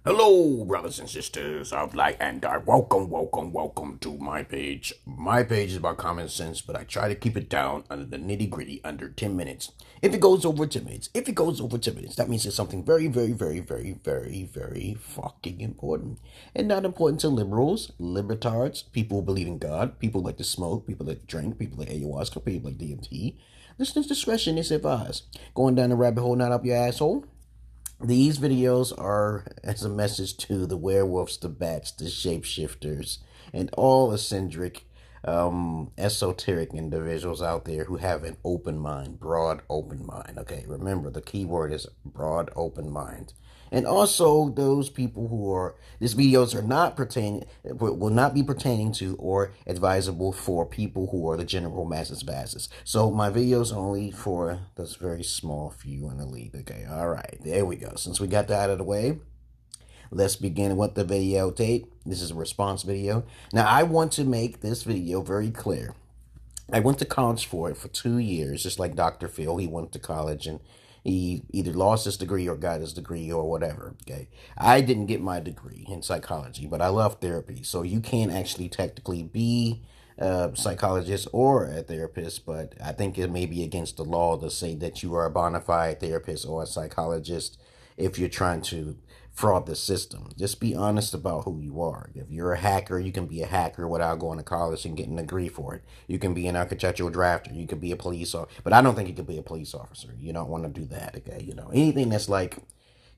Hello, brothers and sisters of light and dark. Welcome to my page. My page is about common sense, but I try to keep it down under the nitty gritty under 10 minutes. If it goes over 10 minutes, that means it's something very fucking important. And not important to liberals, libertards, people who believe in God, people who like to smoke, people that drink, people like ayahuasca, people like DMT. Listener's discretion is advised. Going down the rabbit hole, not up your asshole. These videos are as a message to the werewolves, the bats, the shapeshifters, and all eccentric, esoteric individuals out there who have an open mind, broad open mind. Okay, remember the key word is broad open mind. And also those people who are, these videos are not pertaining, will not be pertaining to or advisable for people who are the general masses. So my videos are only for this very small few in the league. Okay, all right, there we go. Since we got that out of the way, let's begin with the video tape. This is a response video. Now, I want to make this video very clear. I went to college for it for 2 years, just like Dr. Phil. He went to college and he either lost his degree or got his degree or whatever, okay? I didn't get my degree in psychology, but I love therapy. So you can actually technically be a psychologist or a therapist, but I think it may be against the law to say that you are a bona fide therapist or a psychologist if you're trying to fraud the system. Just be honest about who you are. If you're a hacker, you can be a hacker without going to college and getting a degree for it. You can be an architectural drafter. You could be a police officer. But I don't think you could be a police officer. You don't want to do that, okay? Anything that's like,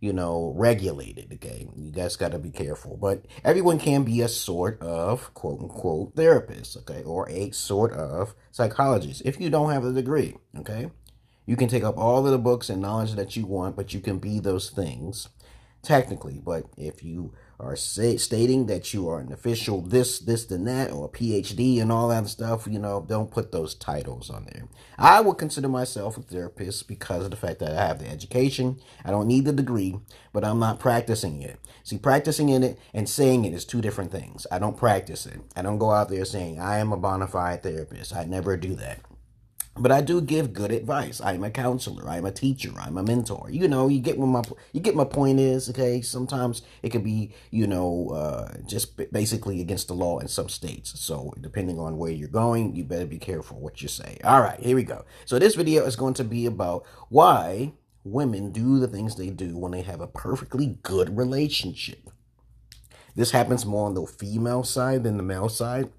regulated, okay? You guys got to be careful. But everyone can be a sort of, quote-unquote, therapist, okay? Or a sort of psychologist if you don't have a degree, okay? You can take up all of the books and knowledge that you want, but you can be those things technically. But if you are stating that you are an official this, and that, or a PhD and all that stuff, don't put those titles on there. I would consider myself a therapist because of the fact that I have the education. I don't need the degree, but I'm not practicing it. See, practicing in it and saying it is two different things. I don't practice it. I don't go out there saying I am a bona fide therapist. I never do that. But I do give good advice. I'm a counselor. I'm a teacher. I'm a mentor. You get my point is, okay? Sometimes it could be, just basically against the law in some states. So depending on where you're going, you better be careful what you say. All right, here we go. So this video is going to be about why women do the things they do when they have a perfectly good relationship. This happens more on the female side than the male side.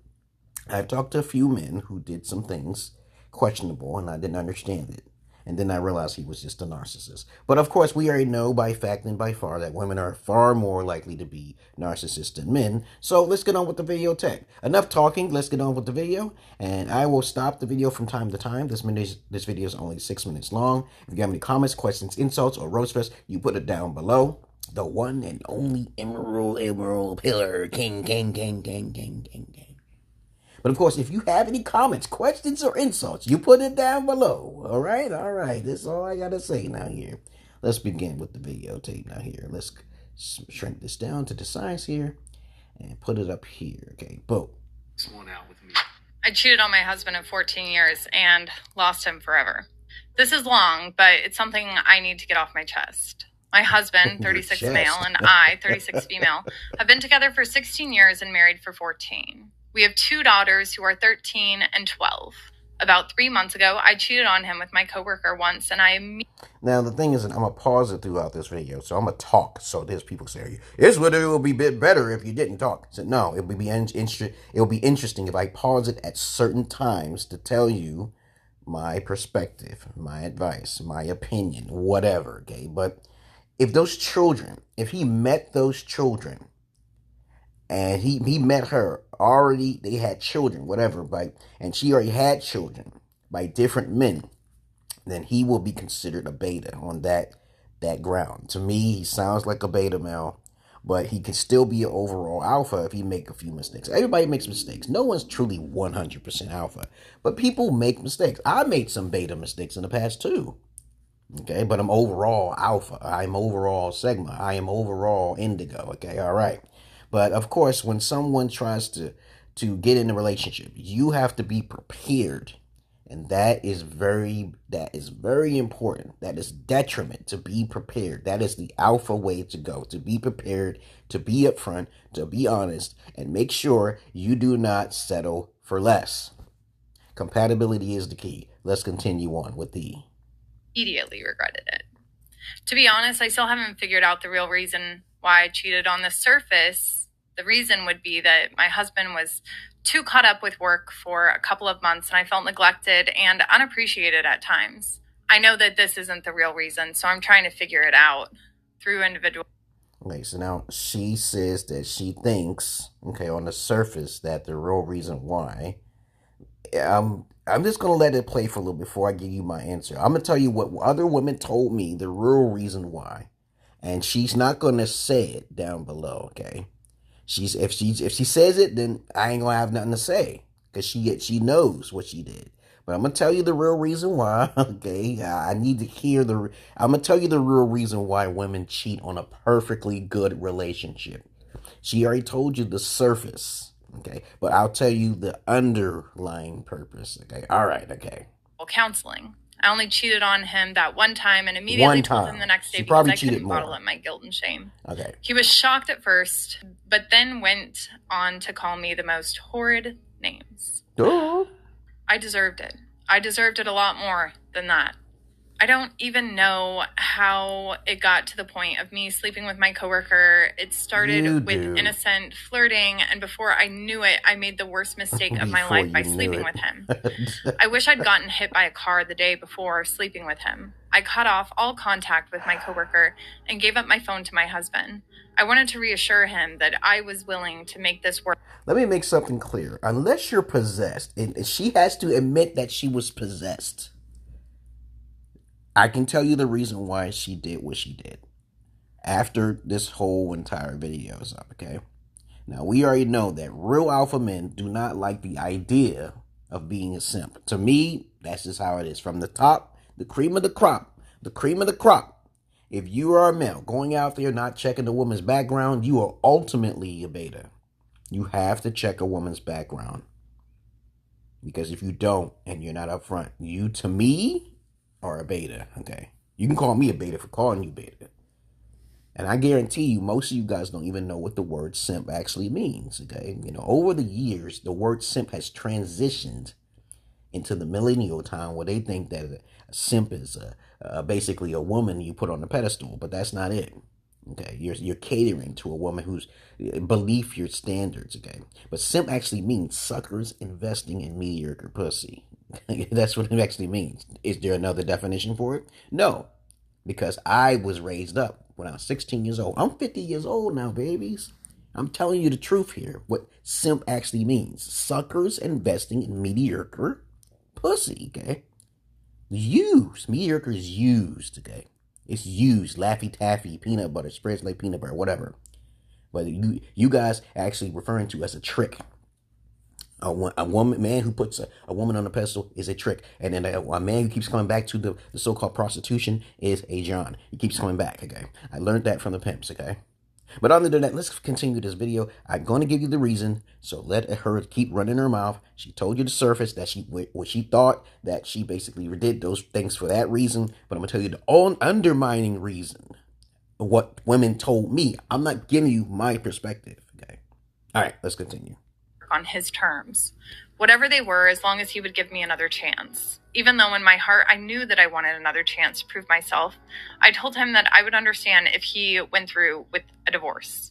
I've talked to a few men who did some things questionable, and I didn't understand it. And then I realized he was just a narcissist. But of course, we already know by fact and by far that women are far more likely to be narcissists than men. So let's get on with the video tech. Enough talking, let's get on with the video. And I will stop the video from time to time. This video is only 6 minutes long. If you have any comments, questions, insults, or roast fest, you put it down below. The one and only Emerald Pillar King. But of course, if you have any comments, questions, or insults, you put it down below. All right. That's all I got to say now here. Let's begin with the videotape now here. Let's shrink this down to the size here and put it up here. Okay, boom. I cheated on my husband of 14 years and lost him forever. This is long, but it's something I need to get off my chest. My husband, 36 male, and I, 36 female, have been together for 16 years and married for 14. We have 2 daughters who are 13 and 12. About 3 months ago, I cheated on him with my coworker once, and Now, the thing is, I'm going to pause it throughout this video, so I'm going to talk, so there's people say, it will be a bit better if you didn't talk. So, no, it'll be interesting if I pause it at certain times to tell you my perspective, my advice, my opinion, whatever, okay? But if he met those children, and he met her already, they had children, whatever, and she already had children by different men, then he will be considered a beta on that ground. To me, he sounds like a beta male, but he can still be an overall alpha if he make a few mistakes. Everybody makes mistakes. No one's truly 100% alpha, but people make mistakes. I made some beta mistakes in the past too. Okay, but I'm overall alpha. I'm overall sigma. I am overall indigo. Okay, all right. But of course, when someone tries to get in a relationship, you have to be prepared And that is very important. That is detriment to be prepared. That is the alpha way to go. To be prepared, to be upfront, to be honest, and make sure you do not settle for less. Compatibility is the key. Let's continue on with the... Immediately regretted it. To be honest, I still haven't figured out the real reason why I cheated. On the surface, the reason would be that my husband was too caught up with work for a couple of months and I felt neglected and unappreciated at times. I know that this isn't the real reason, so I'm trying to figure it out through individual. Okay, so now she says that she thinks, okay, on the surface, that the real reason why... I'm just going to let it play for a little before I give you my answer. I'm going to tell you what other women told me the real reason why. And she's not going to say it down below, okay? If she says it, then I ain't going to have nothing to say. Because she knows what she did. But I'm going to tell you the real reason why, okay? I need to hear I'm going to tell you the real reason why women cheat on a perfectly good relationship. She already told you the surface, okay? But I'll tell you the underlying purpose, okay? All right, okay. Counseling. I only cheated on him that one time and immediately told him the next day because I couldn't bottle up my guilt and shame. Okay. He was shocked at first, but then went on to call me the most horrid names. Duh. I deserved it. I deserved it a lot more than that. I don't even know how it got to the point of me sleeping with my coworker. It started with innocent flirting, and before I knew it, I made the worst mistake of my life by sleeping with him. I wish I'd gotten hit by a car the day before sleeping with him. I cut off all contact with my coworker and gave up my phone to my husband. I wanted to reassure him that I was willing to make this work. Let me make something clear. Unless you're possessed, and she has to admit that she was possessed, I can tell you the reason why she did what she did after this whole entire video is up, okay? Now, we already know that real alpha men do not like the idea of being a simp. To me, that's just how it is. From the top, the cream of the crop, if you are a male going out there not checking a woman's background, you are ultimately a beta. You have to check a woman's background. Because if you don't and you're not upfront, you, to me, are a beta, okay? You can call me a beta for calling you beta. And I guarantee you, most of you guys don't even know what the word simp actually means, okay? You know, over the years, the word simp has transitioned into the millennial time where they think that a simp is basically a woman you put on a pedestal, but that's not it, okay? You're catering to a woman who's beneath your standards, okay? But simp actually means suckers investing in mediocre pussy. That's what it actually means. Is there another definition for it? No, because I was raised up when I was 16 years old. I'm 50 years old now, babies. I'm telling you the truth here. What simp actually means. Suckers investing in mediocre pussy, okay? Used. Mediocre is used, okay? It's used. Laffy Taffy, peanut butter, spreads like peanut butter, whatever. But you guys are actually referring to as a trick. A man who puts a woman on a pedestal is a trick. And then a man who keeps coming back to the so-called prostitution is a John. He keeps coming back, okay? I learned that from the Pimps, okay? But other than that, let's continue this video. I'm going to give you the reason, so let her keep running her mouth. She told you the surface that she thought that she basically did those things for that reason. But I'm going to tell you the undermining reason of what women told me. I'm not giving you my perspective, okay? All right, let's continue. On his terms, whatever they were, as long as he would give me another chance. Even though in my heart I knew that I wanted another chance to prove myself, I told him that I would understand if he went through with a divorce.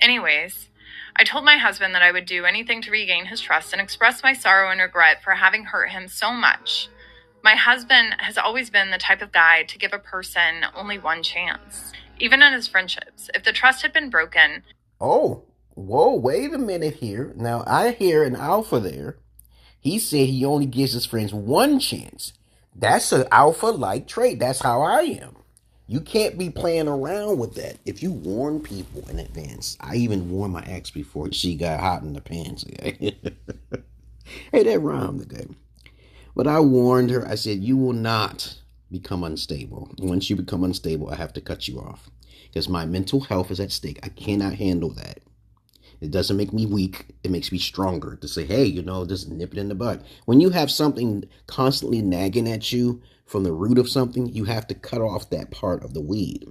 Anyways, I told my husband that I would do anything to regain his trust and express my sorrow and regret for having hurt him so much. My husband has always been the type of guy to give a person only one chance, even in his friendships. If the trust had been broken... Whoa, wait a minute here. Now, I hear an alpha there. He said he only gives his friends one chance. That's an alpha-like trait. That's how I am. You can't be playing around with that. If you warn people in advance. I even warned my ex before she got hot in the pants. Okay? Hey, that rhymed, okay? But I warned her. I said, you will not become unstable. Once you become unstable, I have to cut you off. Because my mental health is at stake. I cannot handle that. It doesn't make me weak. It makes me stronger to say, hey, just nip it in the bud. When you have something constantly nagging at you from the root of something, you have to cut off that part of the weed.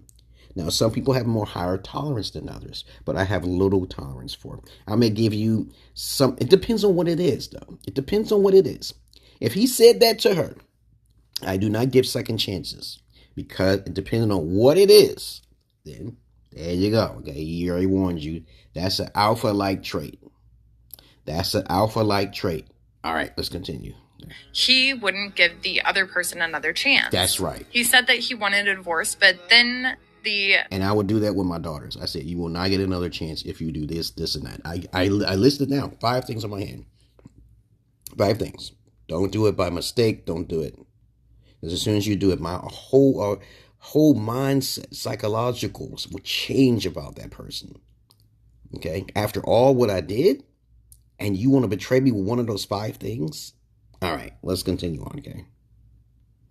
Now, some people have more higher tolerance than others, but I have little tolerance for it. I may give you some. It depends on what it is, though. It depends on what it is. If he said that to her, I do not give second chances, because depending on what it is, then there you go. Okay, he already warned you. That's an alpha-like trait. That's an alpha-like trait. All right, let's continue. He wouldn't give the other person another chance. That's right. He said that he wanted a divorce, but then And I would do that with my daughters. I said, you will not get another chance if you do this, this, and that. I listed down 5 things on my hand. 5 things. Don't do it by mistake. Don't do it. Because as soon as you do it, my whole mindset, psychologicals, will change about that person. Okay? After all what I did, and you want to betray me with one of those 5 things? All right, let's continue on, okay?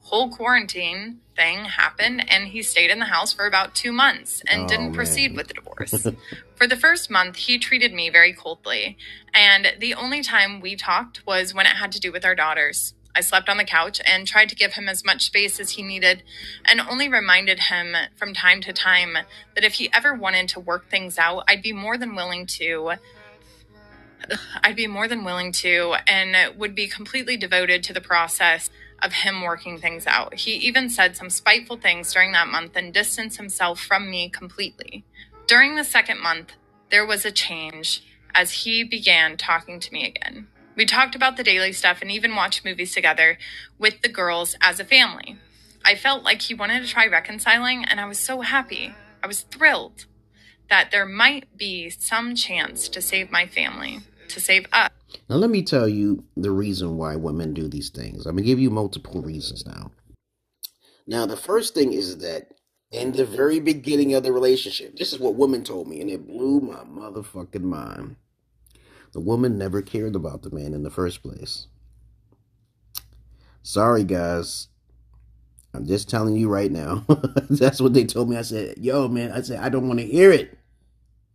Whole quarantine thing happened, and he stayed in the house for about 2 months and didn't proceed with the divorce. For the first month, he treated me very coldly, and the only time we talked was when it had to do with our daughters. I slept on the couch and tried to give him as much space as he needed, and only reminded him from time to time that if he ever wanted to work things out, I'd be more than willing to, and would be completely devoted to the process of him working things out. He even said some spiteful things during that month and distanced himself from me completely. During the second month, there was a change as he began talking to me again. We talked about the daily stuff and even watched movies together with the girls as a family. I felt like he wanted to try reconciling, and I was so happy. I was thrilled that there might be some chance to save my family, to save us. Now, let me tell you the reason why women do these things. I'm going to give you multiple reasons now. Now, the first thing is that in the very beginning of the relationship, this is what women told me, and it blew my motherfucking mind. The woman never cared about the man in the first place. Sorry, guys. I'm just telling you right now. That's what they told me. I said, yo, man, I don't want to hear it.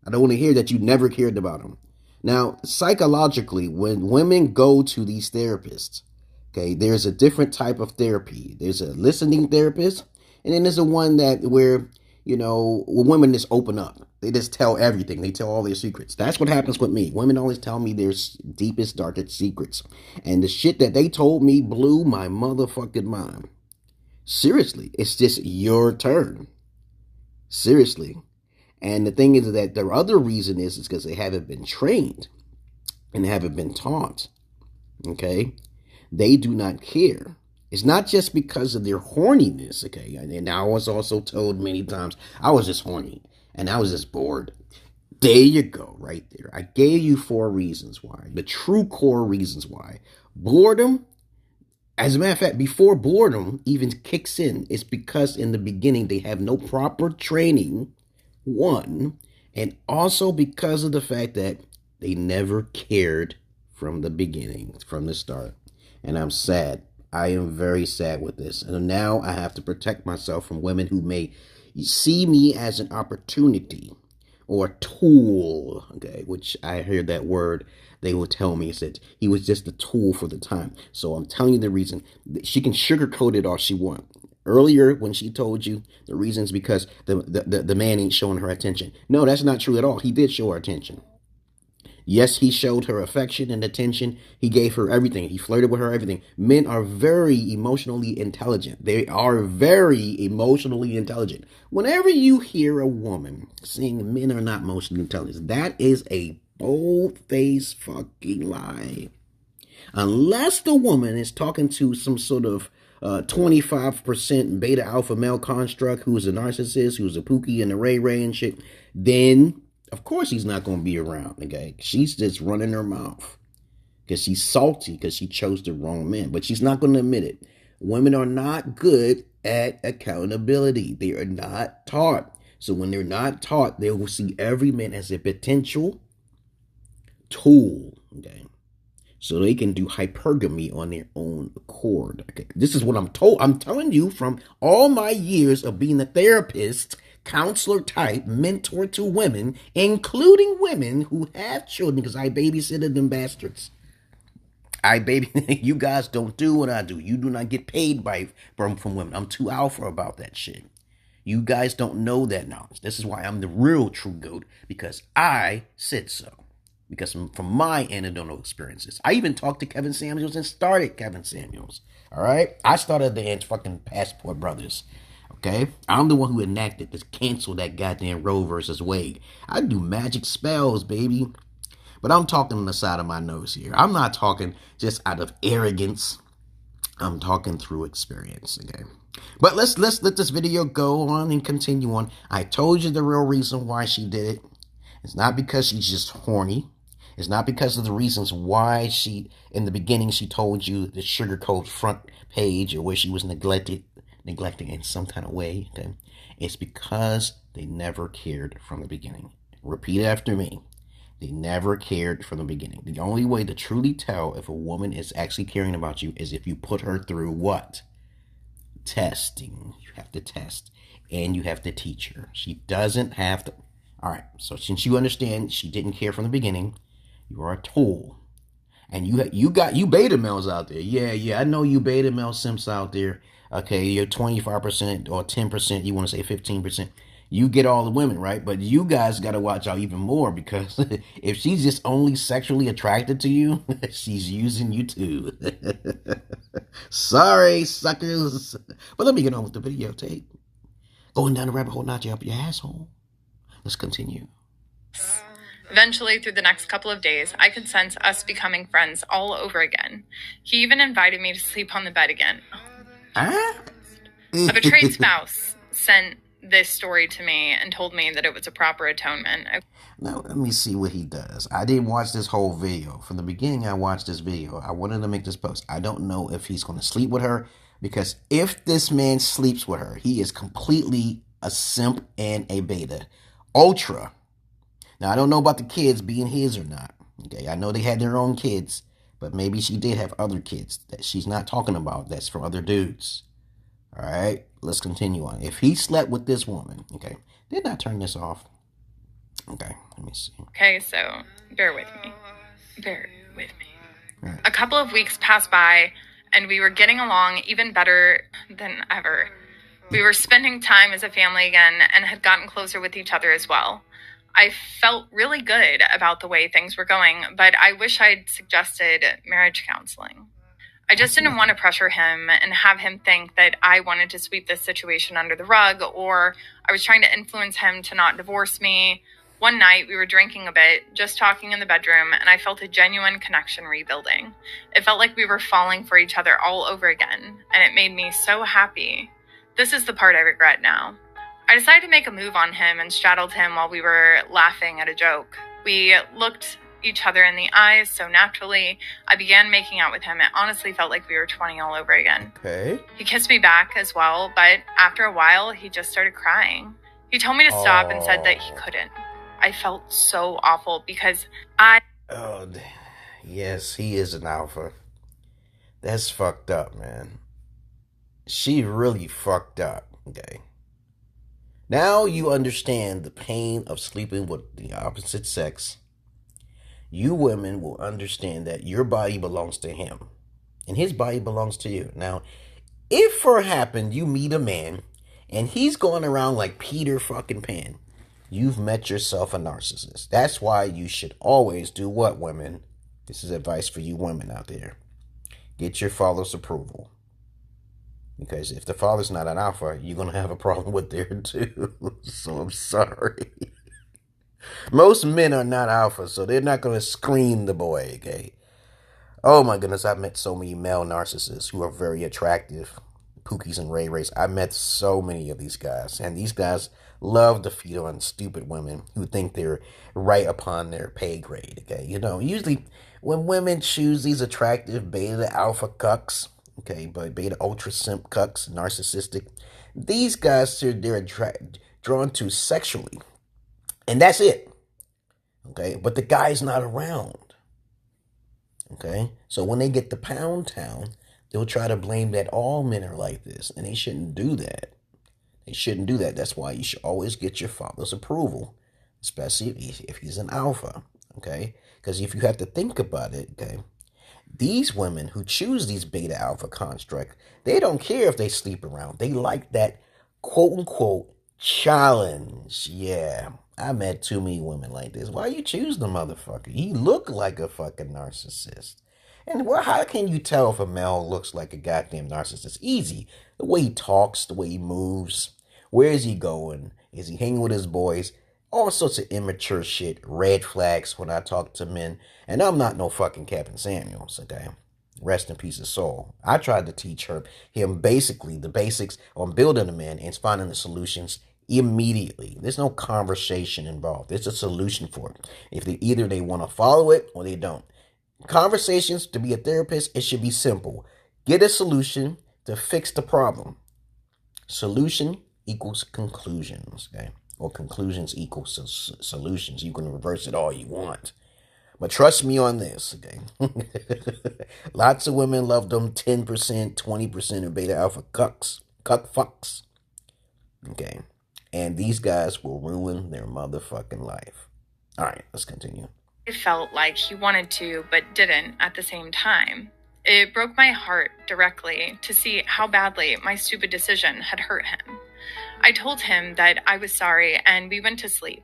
I don't want to hear that you never cared about him. Now, psychologically, when women go to these therapists, okay, there's a different type of therapy. There's a listening therapist, and then there's a one where when women just open up. They just tell everything. They tell all their secrets. That's what happens with me. Women always tell me their deepest, darkest secrets. And the shit that they told me blew my motherfucking mind. Seriously, it's just your turn. Seriously. And the thing is that the other reason is because they haven't been trained and haven't been taught. Okay? They do not care. It's not just because of their horniness, okay? And I was also told many times, I was just horny and I was just bored. There you go, right there. I gave you 4 reasons why. The true core reasons why. Boredom, as a matter of fact, before boredom even kicks in, it's because in the beginning they have no proper training, 1, and also because of the fact that they never cared from the beginning, from the start. And I'm sad. I am very sad with this. And now I have to protect myself from women who may see me as an opportunity or a tool, okay, which I heard that word. They will tell me, it said he was just a tool for the time. So I'm telling you the reason. She can sugarcoat it all she wants. Earlier, when she told you the reason is because the man ain't showing her attention. No, that's not true at all. He did show her attention. Yes, he showed her affection and attention. He gave her everything. He flirted with her, everything. Men are very emotionally intelligent. They are very emotionally intelligent. Whenever you hear a woman saying men are not emotionally intelligent, that is a bold-faced fucking lie. Unless the woman is talking to some sort of 25% beta alpha male construct who's a narcissist, who's a Pookie and a Ray Ray and shit, then of course he's not going to be around, okay? She's just running her mouth because she's salty because she chose the wrong man, but she's not going to admit it. Women are not good at accountability. They are not taught. So when they're not taught, they will see every man as a potential tool, okay? So they can do hypergamy on their own accord, okay? This is what I'm told. I'm telling you from all my years of being a therapist, counselor type, mentor to women, including women who have children, because I babysitted them bastards. You guys don't do what I do. You do not get paid from women. I'm too alpha about that shit. You guys don't know that knowledge. This is why I'm the real true GOAT, because I said so. Because from my anecdotal experiences, I even talked to Kevin Samuels and started Kevin Samuels. All right, I started the fucking Passport Brothers. Okay, I'm the one who enacted to cancel that goddamn Roe versus Wade. I do magic spells, baby. But I'm talking on the side of my nose here. I'm not talking just out of arrogance. I'm talking through experience, okay? But let's let this video go on and continue on. I told you the real reason why she did it. It's not because she's just horny. It's not because of the reasons why she, in the beginning, she told you the sugarcoat front page or where she was neglecting in some kind of way, okay? It's because they never cared from the beginning. Repeat after me. They never cared from the beginning. The only way to truly tell if a woman is actually caring about you is if you put her through what? Testing. You have to test. And you have to teach her. She doesn't have to. All right. So since you understand she didn't care from the beginning, you are a tool. And you beta males out there. Yeah. I know you beta male simps out there. Okay. You're 25% or 10%. You want to say 15%. You get all the women, right? But you guys got to watch out even more, because if she's just only sexually attracted to you, she's using you too. Sorry, suckers. But let me get on with the videotape. Going down the rabbit hole, not you up your asshole. Let's continue. Eventually, through the next couple of days, I could sense us becoming friends all over again. He even invited me to sleep on the bed again. Huh? A betrayed spouse sent this story to me and told me that it was a proper atonement. Now, let me see what he does. I didn't watch this whole video. From the beginning, I watched this video. I wanted to make this post. I don't know if he's going to sleep with her, because if this man sleeps with her, he is completely a simp and a beta. Ultra. Now, I don't know about the kids being his or not. Okay, I know they had their own kids, but maybe she did have other kids that she's not talking about. That's from other dudes. All right, let's continue on. If he slept with this woman, okay, did not turn this off. Okay, let me see. Okay, so bear with me. Right. A couple of weeks passed by, and we were getting along even better than ever. We were spending time as a family again and had gotten closer with each other as well. I felt really good about the way things were going, but I wish I'd suggested marriage counseling. I just didn't want to pressure him and have him think that I wanted to sweep this situation under the rug, or I was trying to influence him to not divorce me. One night, we were drinking a bit, just talking in the bedroom, and I felt a genuine connection rebuilding. It felt like we were falling for each other all over again, and it made me so happy. This is the part I regret now. I decided to make a move on him and straddled him while we were laughing at a joke. We looked each other in the eyes so naturally. I began making out with him. It honestly felt like we were 20 all over again. Okay. He kissed me back as well, but after a while, he just started crying. He told me to stop and said that he couldn't. I felt so awful because Oh, yes, he is an alpha. That's fucked up, man. She really fucked up, okay? Now you understand the pain of sleeping with the opposite sex. You women will understand that your body belongs to him, and his body belongs to you. Now, if for happen you meet a man, and he's going around like Peter fucking Pan, you've met yourself a narcissist. That's why you should always do what, women? This is advice for you women out there. Get your father's approval. Because if the father's not an alpha, you're going to have a problem with there too. So I'm sorry. Most men are not alpha, so they're not going to screen the boy, okay? Oh my goodness, I've met so many male narcissists who are very attractive. Pookies and Ray Rays. I met so many of these guys. And these guys love to feed on stupid women who think they're right upon their pay grade, okay? You know, usually when women choose these attractive beta alpha cucks, okay, but beta ultra simp cucks, narcissistic, these guys, they're drawn to sexually. And that's it. Okay, but the guy's not around. Okay, so when they get to Pound Town, they'll try to blame that all men are like this, and they shouldn't do that. He shouldn't do that. That's why you should always get your father's approval, especially if he's an alpha, okay? Because if you have to think about it, okay, these women who choose these beta alpha constructs, they don't care if they sleep around. They like that quote unquote challenge. Yeah, I met too many women like this. Why you choose the motherfucker? He look like a fucking narcissist. And how can you tell if a male looks like a goddamn narcissist? Easy. The way he talks, the way he moves. Where is he going? Is he hanging with his boys? All sorts of immature shit, red flags when I talk to men. And I'm not no fucking Captain Samuels, okay? Rest in peace his soul. I tried to teach him basically the basics on building a man and finding the solutions immediately. There's no conversation involved. There's a solution for it. If either they want to follow it or they don't. Conversations, to be a therapist, it should be simple. Get a solution to fix the problem. Solution equals conclusions, okay? Or conclusions equal solutions. You can reverse it all you want. But trust me on this, okay? Lots of women love them 10%, 20% of beta alpha cuck fucks. Okay? And these guys will ruin their motherfucking life. All right, let's continue. I felt like he wanted to, but didn't at the same time. It broke my heart directly to see how badly my stupid decision had hurt him. I told him that I was sorry and we went to sleep.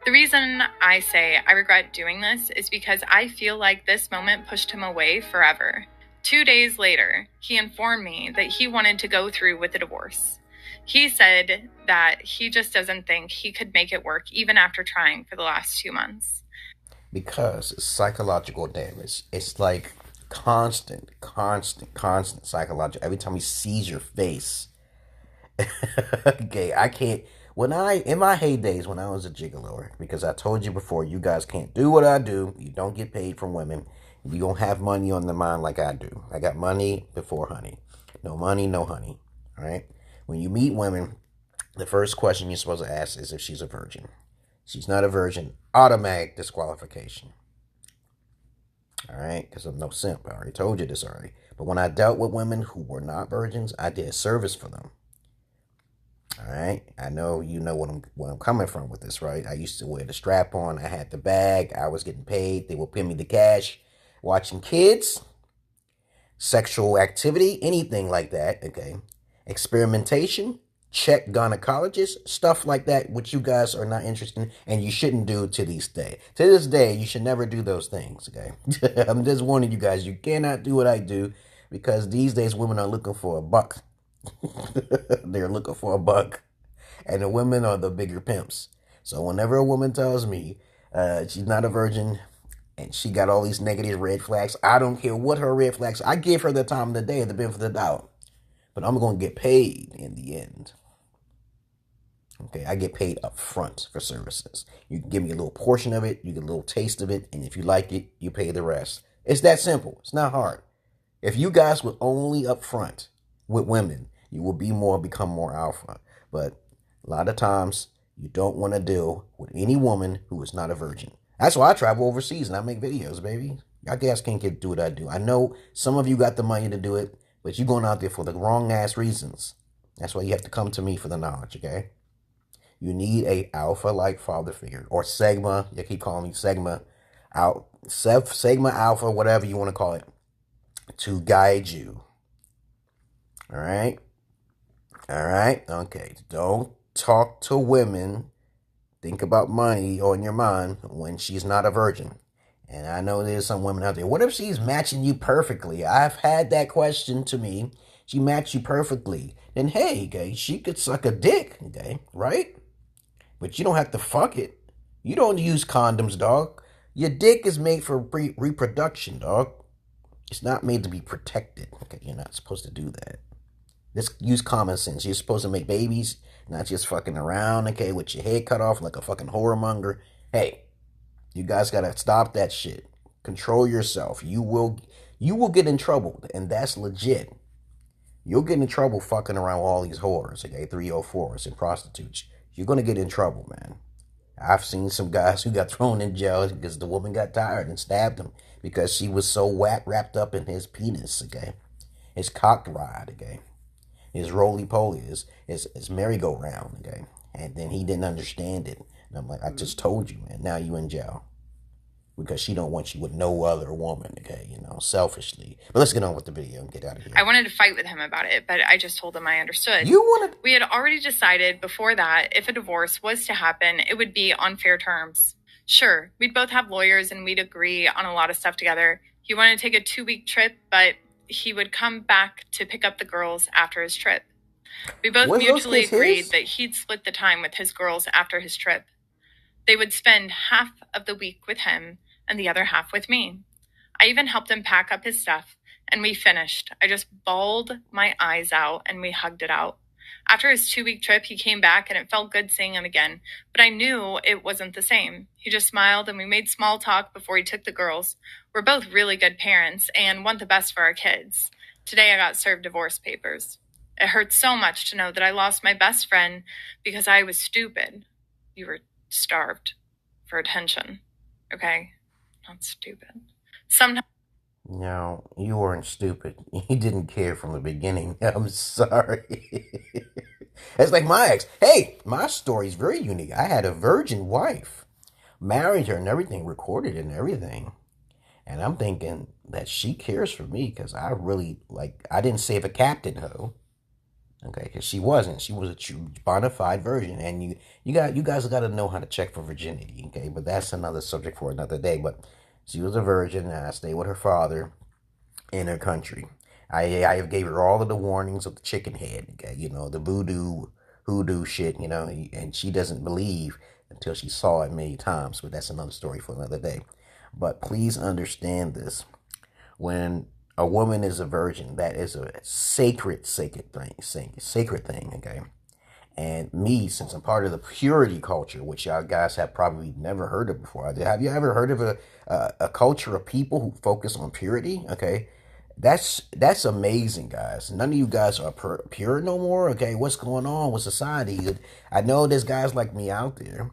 The reason I say I regret doing this is because I feel like this moment pushed him away forever. 2 days later, he informed me that he wanted to go through with the divorce. He said that he just doesn't think he could make it work even after trying for the last 2 months. Because it's psychological damage. It's like constant psychological. Every time he sees your face. Okay, I can't. In my heydays when I was a gigolo, because I told you before, you guys can't do what I do. You don't get paid from women. You don't have money on the mind like I do. I got money before honey. No money, no honey. All right? When you meet women, the first question you're supposed to ask is if she's a virgin. She's not a virgin, automatic disqualification. All right? Because I'm no simp. I already told you this already. But when I dealt with women who were not virgins, I did service for them. All right, I know you know what I'm coming from with this, right? I used to wear the strap on. I had the bag. I was getting paid. They would pay me the cash. Watching kids, sexual activity, anything like that. Okay, experimentation, check gynecologist, stuff like that, which you guys are not interested in, and you shouldn't do to this day. To this day, you should never do those things. Okay, I'm just warning you guys. You cannot do what I do because these days women are looking for a buck. They're looking for a buck, and the women are the bigger pimps. So whenever a woman tells me she's not a virgin and she got all these negative red flags, I don't care what her red flags. I give her the time of the day, the benefit of the doubt, but I'm going to get paid in the end. Okay, I get paid up front for services. You can give me a little portion of it, you get a little taste of it, and if you like it, you pay the rest. It's that simple. It's not hard. If you guys were only up front with women, you will become more alpha. But a lot of times, you don't want to deal with any woman who is not a virgin. That's why I travel overseas and I make videos, baby. Y'all guys can't do what I do. I know some of you got the money to do it, but you're going out there for the wrong ass reasons. That's why you have to come to me for the knowledge, okay? You need a alpha-like father figure, or Sigma. You keep calling me Sigma, Sigma Alpha, whatever you want to call it, to guide you. All right? All right? Okay. Don't talk to women. Think about money on your mind when she's not a virgin. And I know there's some women out there. What if she's matching you perfectly? I've had that question to me. She matched you perfectly. Then, hey, okay, she could suck a dick, okay, right? But you don't have to fuck it. You don't use condoms, dog. Your dick is made for reproduction, dog. It's not made to be protected. Okay, you're not supposed to do that. Just use common sense. You're supposed to make babies, not just fucking around, okay, with your head cut off like a fucking whoremonger. Hey, you guys gotta stop that shit. Control yourself. You will get in trouble, and that's legit. You'll get in trouble fucking around with all these whores, okay, 304s and prostitutes. You're gonna get in trouble, man. I've seen some guys who got thrown in jail because the woman got tired and stabbed him because she was so wrapped up in his penis, okay, his cock rod, okay. His roly-poly is merry-go-round, okay? And then he didn't understand it. And I'm like, I just told you, man. Now you in jail. Because she don't want you with no other woman, okay? Selfishly. But let's get on with the video and get out of here. I wanted to fight with him about it, but I just told him I understood. We had already decided before that if a divorce was to happen, it would be on fair terms. Sure, we'd both have lawyers and we'd agree on a lot of stuff together. He wanted to take a 2-week trip, but he would come back to pick up the girls after his trip. We both mutually agreed that he'd split the time with his girls after his trip. They would spend half of the week with him and the other half with me. I even helped him pack up his stuff, and we finished. I just bawled my eyes out, and we hugged it out. After his 2-week trip, he came back, and it felt good seeing him again, but I knew it wasn't the same. He just smiled, and we made small talk before he took the girls. We're both really good parents and want the best for our kids. Today, I got served divorce papers. It hurts so much to know that I lost my best friend because I was stupid. You were starved for attention, okay? Not stupid. Sometimes. No, you weren't stupid. He didn't care from the beginning. I'm sorry. It's like my ex. Hey, my story's very unique. I had a virgin wife. Married her and everything, recorded and everything. And I'm thinking that she cares for me because I really, I didn't save a captain hoe. Okay, because she wasn't. She was a true bona fide virgin. And you guys got to know how to check for virginity, okay? But that's another subject for another day. But she was a virgin, and I stayed with her father in her country. I gave her all of the warnings of the chicken head, okay? The voodoo, hoodoo shit, and she doesn't believe until she saw it many times. But that's another story for another day. But please understand this. When a woman is a virgin, that is a sacred thing, okay? And me, since I'm part of the purity culture, which y'all guys have probably never heard of before. Have you ever heard of a culture of people who focus on purity? Okay, that's amazing, guys. None of you guys are pure no more. Okay, what's going on with society? I know there's guys like me out there.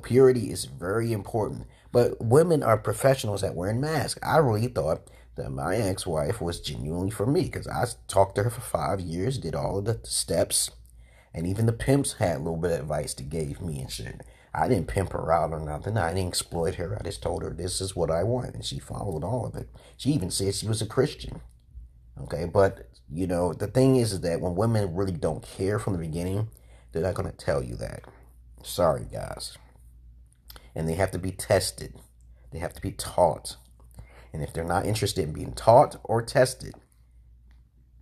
Purity is very important. But women are professionals at wearing masks. I really thought that my ex-wife was genuinely for me because I talked to her for 5 years, did all of the steps. And even the pimps had a little bit of advice they gave me and shit. I didn't pimp her out or nothing. I didn't exploit her. I just told her this is what I want. And she followed all of it. She even said she was a Christian. Okay, but, the thing is that when women really don't care from the beginning, they're not going to tell you that. Sorry, guys. And they have to be tested. They have to be taught. And if they're not interested in being taught or tested,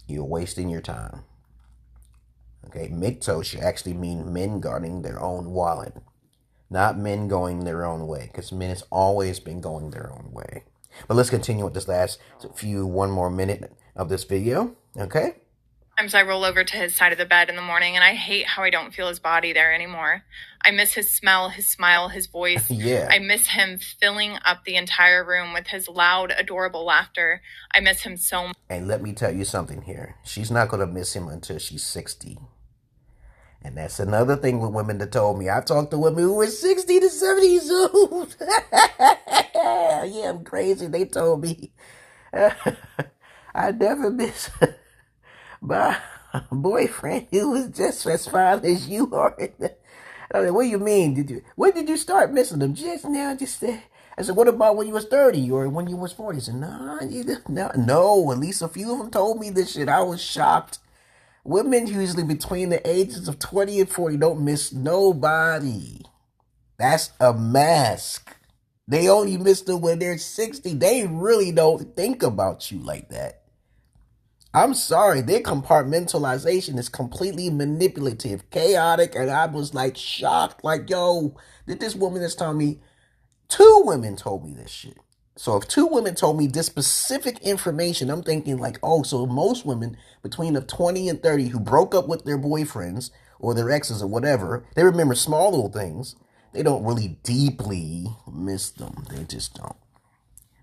you're wasting your time. Okay, Mikto should actually mean men guarding their own wallet, not men going their own way, because men has always been going their own way. But let's continue with this last one more minute of this video, okay? Sometimes I roll over to his side of the bed in the morning, and I hate how I don't feel his body there anymore. I miss his smell, his smile, his voice. Yeah. I miss him filling up the entire room with his loud, adorable laughter. I miss him so much. And let me tell you something here. She's not going to miss him until she's 60. And that's another thing with women that told me. I talked to women who were 60 to 70 years old. Yeah, I'm crazy. They told me. I never miss my boyfriend who was just as fine as you are. I mean, what do you mean? When did you start missing them? Just now, I said, what about when you was 30 or when you was 40? I said, no, at least a few of them told me this shit. I was shocked. Women usually between the ages of 20 and 40 don't miss nobody. That's a mask. They only miss them when they're 60. They really don't think about you like that. I'm sorry, their compartmentalization is completely manipulative, chaotic, and I was shocked. Yo, did this woman just tell me? 2 women told me this shit. So if 2 women told me this specific information, I'm thinking so most women between the 20 and 30 who broke up with their boyfriends or their exes or whatever, they remember small little things. They don't really deeply miss them. They just don't.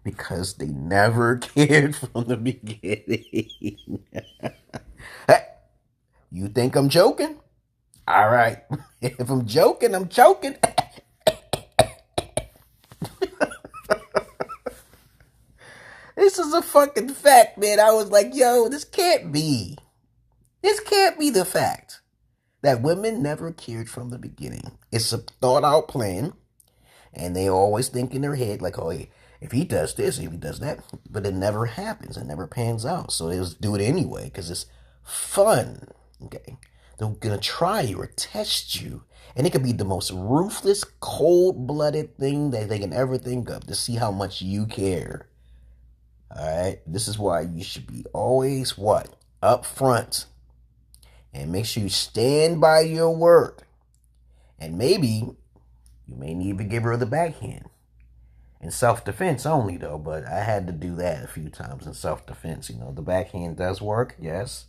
Because they never cared from the beginning. Hey, you think I'm joking? All right. If I'm joking, I'm choking. This is a fucking fact, man. I was like, yo, this can't be. This can't be the fact that women never cared from the beginning. It's a thought out plan, and they always think in their head, like, oh, if he does this, if he does that, but it never happens. It never pans out. So they just do it anyway because it's fun. Okay. They're going to try you or test you. And it could be the most ruthless, cold-blooded thing that they can ever think of to see how much you care. All right. This is why you should be always what? Up front. And make sure you stand by your word. And maybe you may need to give her the backhand. In self-defense only, though. But I had to do that a few times in self-defense. You know, the backhand does work, yes.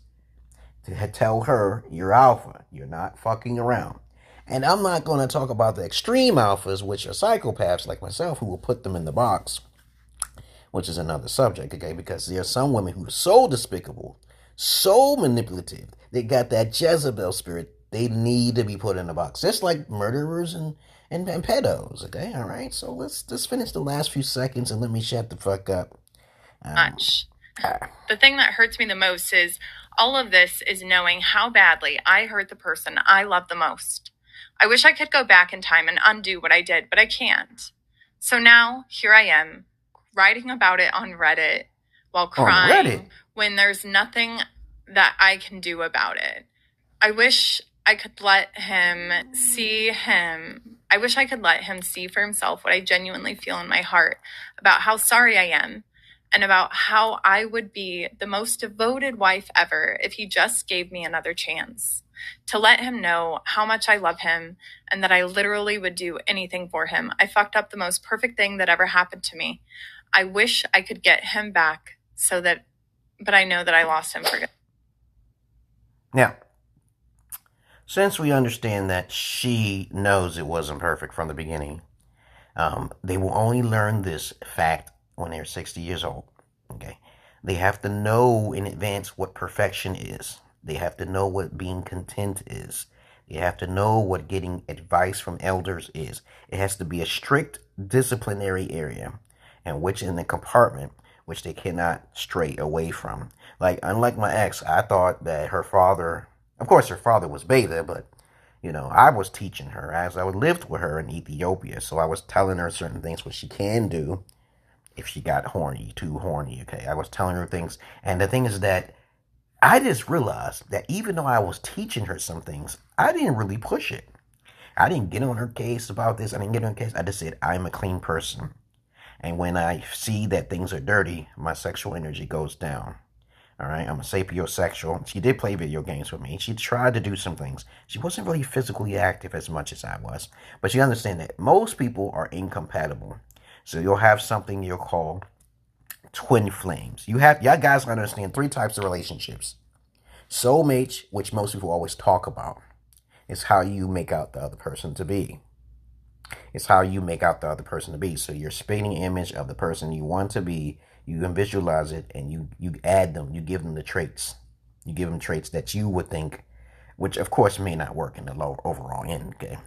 To tell her you're alpha. You're not fucking around. And I'm not going to talk about the extreme alphas, which are psychopaths like myself, who will put them in the box, which is another subject, okay? Because there are some women who are so despicable, so manipulative, they got that Jezebel spirit. They need to be put in the box, just like murderers and pedos, okay? All right, so let's just finish the last few seconds and let me shut the fuck up. Much. The thing that hurts me the most is all of this is knowing how badly I hurt the person I love the most. I wish I could go back in time and undo what I did, but I can't. So now, here I am, writing about it on Reddit while crying when there's nothing that I can do about it. I wish I could let him see for himself what I genuinely feel in my heart about how sorry I am and about how I would be the most devoted wife ever if he just gave me another chance. To let him know how much I love him and that I literally would do anything for him. I fucked up the most perfect thing that ever happened to me. I wish I could get him back but I know that I lost him for good. Now, since we understand that she knows it wasn't perfect from the beginning, they will only learn this fact when they're 60 years old. Okay, they have to know in advance what perfection is. They have to know what being content is. They have to know what getting advice from elders is. It has to be a strict disciplinary area, and which in the compartment which they cannot stray away from. Like, unlike my ex, I thought that her father, of course her father was beta, but you know, I was teaching her as I lived with her in Ethiopia. So I was telling her certain things what she can do if she got too horny, okay? I was telling her things. And the thing is that I just realized that even though I was teaching her some things, I didn't really push it. I didn't get on her case about this. I didn't get on her case. I just said, I'm a clean person. And when I see that things are dirty, my sexual energy goes down. All right, I'm a sapiosexual. She did play video games with me. She tried to do some things. She wasn't really physically active as much as I was. But you understand that most people are incompatible. So you'll have something you'll call twin flames. Y'all guys understand 3 types of relationships. Soulmates, which most people always talk about, is how you make out the other person to be. It's how you make out the other person to be. So you're spitting image of the person you want to be. You can visualize it, and you add them. You give them the traits. You give them traits that you would think, which of course may not work in the overall end. Okay,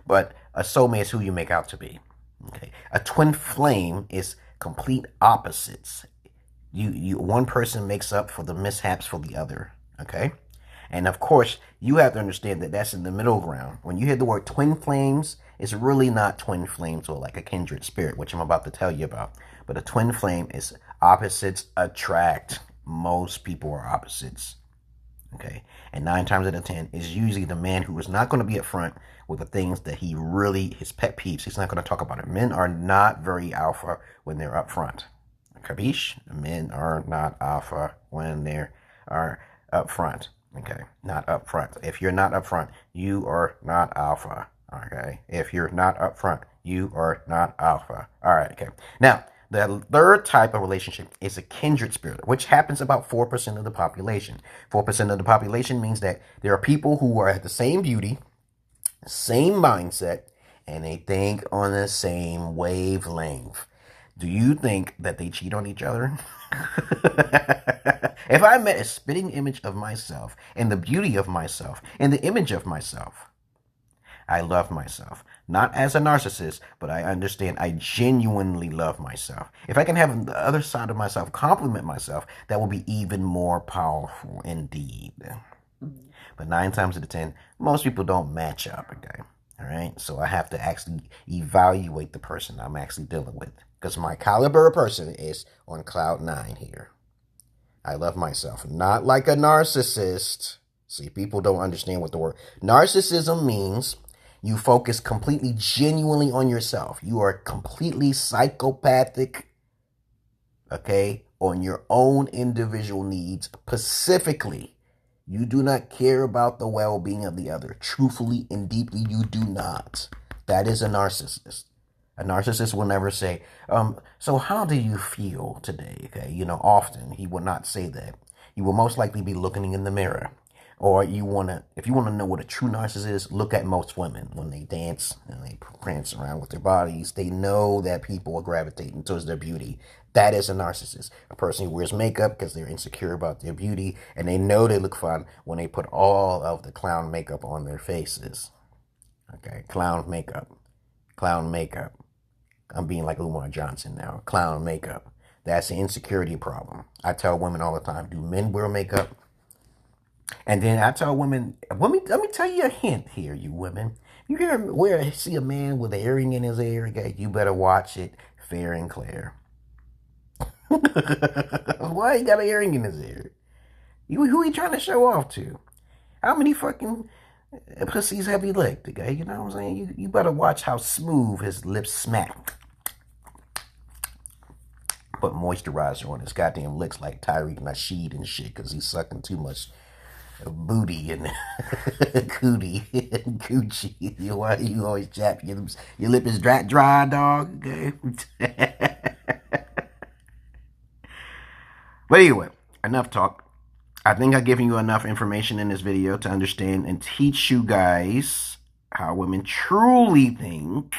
but a soulmate is who you make out to be. Okay, a twin flame is complete opposites. One person makes up for the mishaps for the other. Okay, and of course you have to understand that that's in the middle ground. When you hear the word twin flames, it's really not twin flames or like a kindred spirit, which I'm about to tell you about. But a twin flame is opposites attract. Most people are opposites. Okay. And 9 times out of 10 is usually the man who is not going to be upfront with the things that his pet peeves. He's not going to talk about it. Men are not very alpha when they're upfront. Capiche? Men are not alpha when they are upfront. Okay. Not upfront. If you're not upfront, you are not alpha. Okay. If you're not upfront, you are not alpha. All right. Okay. Now, the third type of relationship is a kindred spirit, which happens about 4% of the population. 4% of the population means that there are people who are at the same beauty, same mindset, and they think on the same wavelength. Do you think that they cheat on each other? If I met a spitting image of myself and the beauty of myself and the image of myself, I love myself. Not as a narcissist, but I understand I genuinely love myself. If I can have the other side of myself compliment myself, that will be even more powerful indeed. But 9 times out of 10, most people don't match up, okay? All right? So I have to actually evaluate the person I'm actually dealing with. Because my caliber of person is on cloud 9 here. I love myself. Not like a narcissist. See, people don't understand what the word narcissism means. You focus completely, genuinely on yourself. You are completely psychopathic, okay, on your own individual needs, specifically. You do not care about the well-being of the other. Truthfully and deeply, you do not. That is a narcissist. A narcissist will never say, so how do you feel today? Okay, often he will not say that. You will most likely be looking in the mirror. Or if you want to know what a true narcissist is, look at most women. When they dance and they prance around with their bodies, they know that people are gravitating towards their beauty. That is a narcissist. A person who wears makeup because they're insecure about their beauty, and they know they look fun when they put all of the clown makeup on their faces. Okay, clown makeup. Clown makeup. I'm being like Umar Johnson now. Clown makeup. That's an insecurity problem. I tell women all the time, do men wear makeup? And then I tell women, let me tell you a hint here, you women. You see a man with an earring in his ear, okay, you better watch it fair and clear. Why he got an earring in his ear? Who he trying to show off to? How many fucking pussies have he licked, okay? You know what I'm saying? You better watch how smooth his lips smack. Put moisturizer on his goddamn lips like Tyreek Nasheed and shit because he's sucking too much booty and cootie and coochie. You always chap your lips. Your lip is dry, dog. Okay. But anyway, enough talk. I think I've given you enough information in this video to understand and teach you guys how women truly think,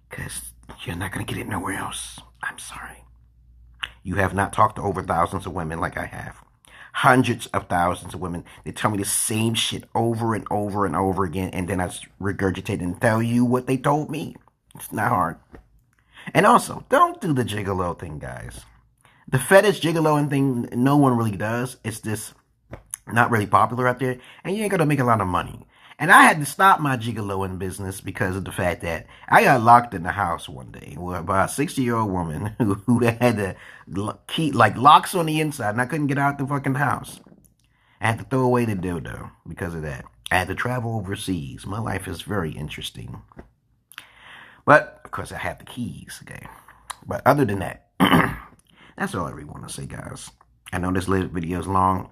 because you're not going to get it nowhere else. I'm sorry. You have not talked to over thousands of women like I have. Hundreds of thousands of women. They tell me the same shit over and over and over again, and then I regurgitate and tell you what they told me. It's not hard. And also, don't do the gigolo thing, guys. The fetish gigolo thing, no one really does. It's just not really popular out there, and you ain't gonna make a lot of money. And I had to stop my gigoloing business because of the fact that I got locked in the house one day by a 60-year-old woman who had the key, like locks on the inside, and I couldn't get out the fucking house. I had to throw away the dildo because of that. I had to travel overseas. My life is very interesting. But, of course, I have the keys, okay? But other than that, that's all I really want to say, guys. I know this video is long,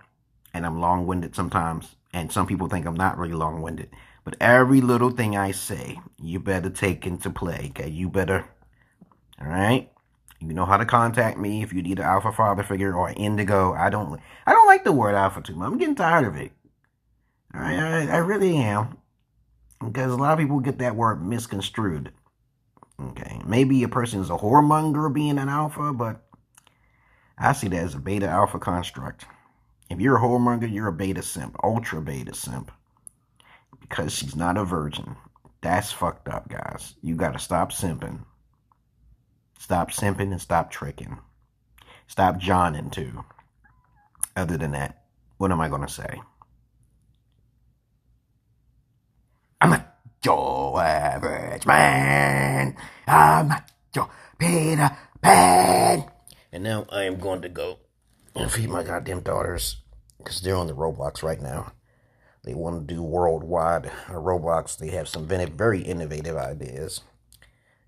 and I'm long-winded sometimes. And some people think I'm not really long-winded. But every little thing I say, you better take into play, okay? You better, all right? You know how to contact me if you need an alpha father figure or indigo. I don't like the word alpha too much. I'm getting tired of it. All right? I really am. Because a lot of people get that word misconstrued. Okay? Maybe a person is a whoremonger being an alpha, but I see that as a beta alpha construct. If you're a whoremonger, you're a beta simp, ultra beta simp, because she's not a virgin. That's fucked up, guys. You gotta stop simping. Stop simping and stop tricking. Stop johnning too. Other than that, what am I gonna say? I'm not your average man. I'm not your Peter Pan. And now I am going to go and feed my goddamn daughters because they're on the Roblox right now. They want to do worldwide Roblox. They have some very innovative ideas.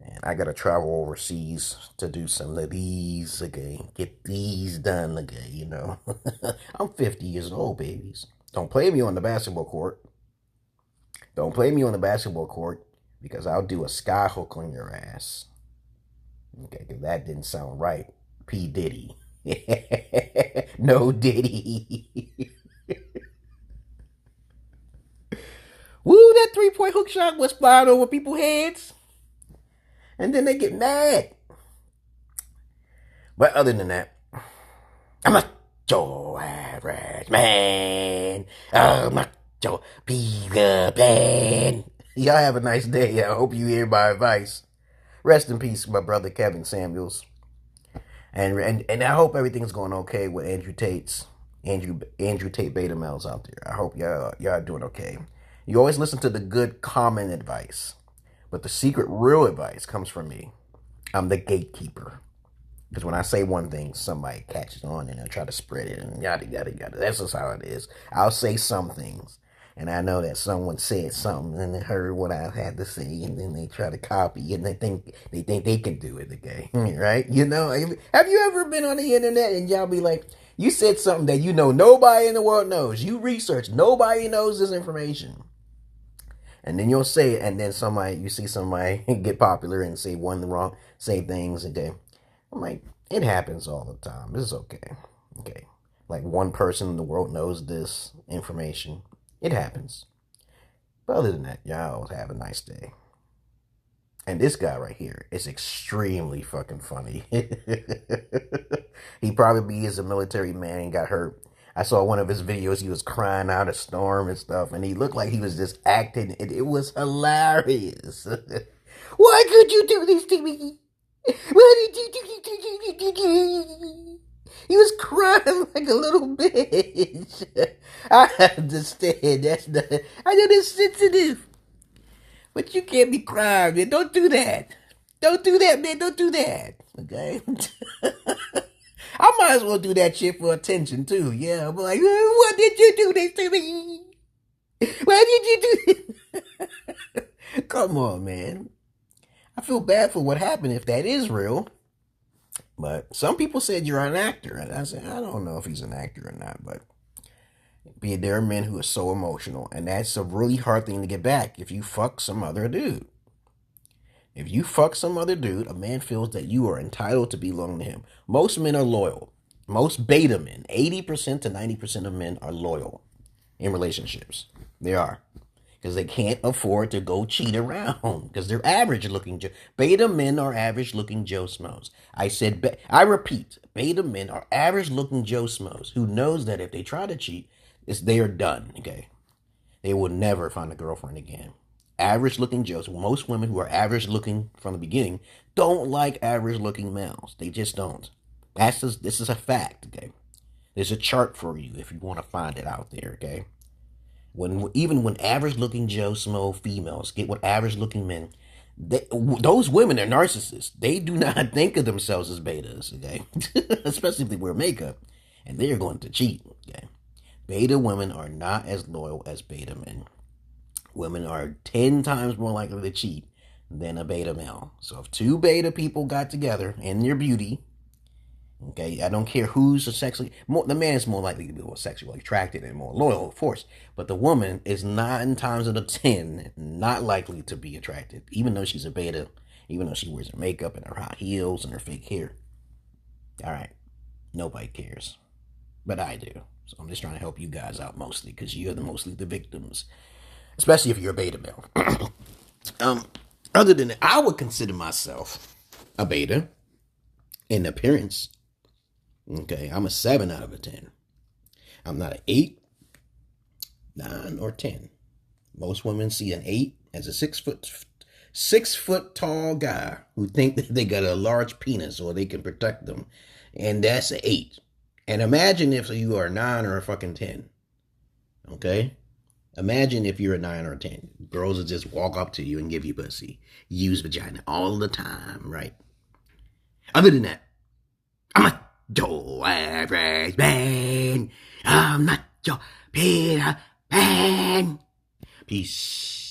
And I got to travel overseas to do some of these, okay? Get these done, okay, you know. I'm 50 years old, babies. Don't play me on the basketball court. Don't play me on the basketball court because I'll do a sky hook on your ass. Okay, because that didn't sound right. P. Diddy. No Diddy. Woo, that three-point hook shot was flying over people's heads. And then they get mad. But other than that, I'm not your average man. I'm not your Peter Pan. Y'all have a nice day. I hope you hear my advice. Rest in peace, my brother Kevin Samuels. And I hope everything's going okay with Andrew Tate's, Andrew Tate beta males out there. I hope y'all are doing okay. You always listen to the good common advice, but the secret real advice comes from me. I'm the gatekeeper. Because when I say one thing, somebody catches on and they'll try to spread it and yada, yada, yada. That's just how it is. I'll say some things, and I know that someone said something and they heard what I had to say, and then they try to copy and they think they can do it, okay? Right? You know, have you ever been on the internet and y'all be like, you said something that you know nobody in the world knows. You research, nobody knows this information. And then you'll say it, and then you see somebody get popular and say say things, okay? I'm like, it happens all the time. This is okay. Okay. Like one person in the world knows this information. It happens. But other than that, y'all have a nice day. And this guy right here is extremely fucking funny. He probably is a military man and got hurt. I saw one of his videos. He was crying out a storm and stuff. And he looked like he was just acting. It was hilarious. Why could you do this to me? Why did you do? He was crying like a little bitch. I understand. I know that's sensitive. But you can't be crying, man. Don't do that. Don't do that, man. Don't do that. Okay? I might as well do that shit for attention, too. Yeah, I'm like, what did you do this to me? Why did you do this? Come on, man. I feel bad for what happened if that is real. But some people said you're an actor. And I said, I don't know if he's an actor or not. But there are men who are so emotional. And that's a really hard thing to get back if you fuck some other dude. If you fuck some other dude, a man feels that you are entitled to belong to him. Most men are loyal. Most beta men, 80% to 90% of men are loyal in relationships. They are. Because they can't afford to go cheat around. Because they're average looking. Beta men are average looking Joe Schmoes. I repeat, beta men are average looking Joe Schmoes who knows that if they try to cheat, they are done. Okay, they will never find a girlfriend again. Average looking Joes. Most women who are average looking from the beginning don't like average looking males. They just don't. This is a fact. Okay, there's a chart for you if you want to find it out there. Okay. Even when average-looking Joe Smo females get with average-looking men, those women are narcissists. They do not think of themselves as betas, okay? Especially if they wear makeup, and they're going to cheat, okay? Beta women are not as loyal as beta men. Women are 10 times more likely to cheat than a beta male. So if two beta people got together in their beauty, okay, I don't care who's the man is more likely to be more sexually attracted and more loyal, of course. But the woman is 9 times out of 10 not likely to be attracted, even though she's a beta, even though she wears her makeup and her high heels and her fake hair. All right, nobody cares, but I do. So I'm just trying to help you guys out mostly because you're mostly the victims, especially if you're a beta male. Other than that, I would consider myself a beta in appearance. Okay, I'm a 7 out of a 10. I'm not an 8, 9, or 10. Most women see an 8 as a 6 foot tall guy who think that they got a large penis or they can protect them. And that's an 8. And imagine if you are a 9 or a fucking 10. Okay? Imagine if you're a 9 or a 10. Girls will just walk up to you and give you pussy. Use vagina all the time, right? Other than that, I'm not your average man. I'm not your Peter Pan. Peace.